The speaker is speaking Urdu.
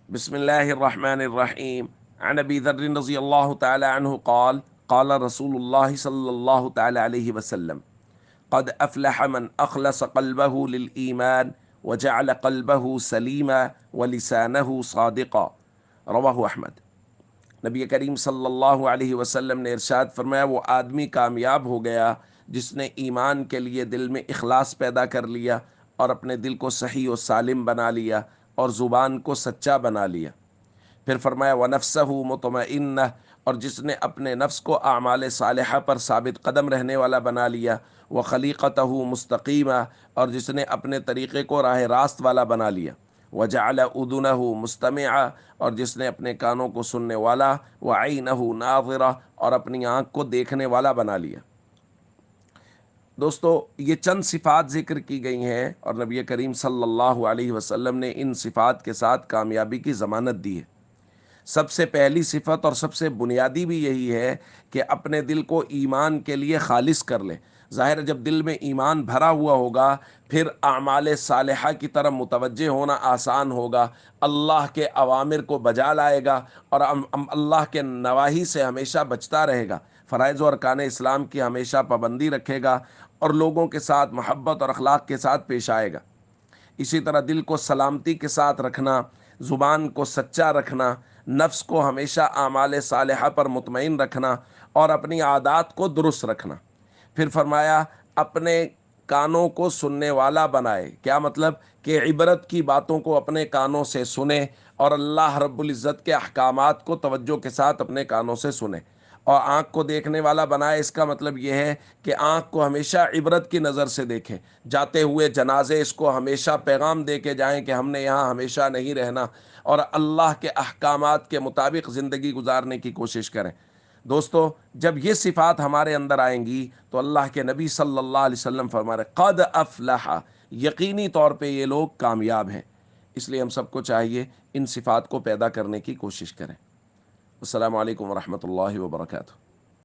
بسم الله الرحمن الرحيم. عن أبي ذر رضي الله تعالى عنه قال قال رسول الله صلى الله تعالى عليه وسلم قد أفلح من أخلص قلبه للإيمان وجعل قلبه سليما ولسانه صادقا. رواہ احمد۔ نبی کریم صلی اللہ علیہ وسلم نے ارشاد فرمایا، وہ آدمی کامیاب ہو گیا جس نے ایمان کے لیے دل میں اخلاص پیدا کر لیا اور اپنے دل کو صحیح و سالم بنا لیا اور زبان کو سچا بنا لیا۔ پھر فرمایا وَنَفْسَهُ مُطْمَئِنَّةً، اور جس نے اپنے نفس کو اعمال صالحہ پر ثابت قدم رہنے والا بنا لیا، وَخَلِيقَتَهُ مُسْتَقِيمًا، اور جس نے اپنے طریقے کو راہ راست والا بنا لیا، وَجَعَلَ أُذُنَهُ مُسْتَمِعًا، اور جس نے اپنے کانوں کو سننے والا، وَعَيْنَهُ نَاظِرَةً، اور اپنی آنکھ کو دیکھنے والا بنا لیا۔ دوستو، یہ چند صفات ذکر کی گئی ہیں اور نبی کریم صلی اللہ علیہ وسلم نے ان صفات کے ساتھ کامیابی کی ضمانت دی ہے۔ سب سے پہلی صفت اور سب سے بنیادی بھی یہی ہے کہ اپنے دل کو ایمان کے لیے خالص کر لے۔ ظاہر ہے جب دل میں ایمان بھرا ہوا ہوگا پھر اعمال صالحہ کی طرف متوجہ ہونا آسان ہوگا، اللہ کے اوامر کو بجا لائے گا اور اللہ کے نواہی سے ہمیشہ بچتا رہے گا، فرائض و ارکان اسلام کی ہمیشہ پابندی رکھے گا اور لوگوں کے ساتھ محبت اور اخلاق کے ساتھ پیش آئے گا۔ اسی طرح دل کو سلامتی کے ساتھ رکھنا، زبان کو سچا رکھنا، نفس کو ہمیشہ اعمال صالحہ پر مطمئن رکھنا اور اپنی عادات کو درست رکھنا۔ پھر فرمایا اپنے کانوں کو سننے والا بنائے۔ کیا مطلب؟ کہ عبرت کی باتوں کو اپنے کانوں سے سنے اور اللہ رب العزت کے احکامات کو توجہ کے ساتھ اپنے کانوں سے سنے، اور آنکھ کو دیکھنے والا بنائے۔ اس کا مطلب یہ ہے کہ آنکھ کو ہمیشہ عبرت کی نظر سے دیکھیں، جاتے ہوئے جنازے اس کو ہمیشہ پیغام دے کے جائیں کہ ہم نے یہاں ہمیشہ نہیں رہنا، اور اللہ کے احکامات کے مطابق زندگی گزارنے کی کوشش کریں۔ دوستو، جب یہ صفات ہمارے اندر آئیں گی تو اللہ کے نبی صلی اللہ علیہ وسلم فرما رہے قد افلح، یقینی طور پہ یہ لوگ کامیاب ہیں۔ اس لیے ہم سب کو چاہیے ان صفات کو پیدا کرنے کی کوشش کریں۔ السلام علیکم ورحمۃ اللہ وبرکاتہ۔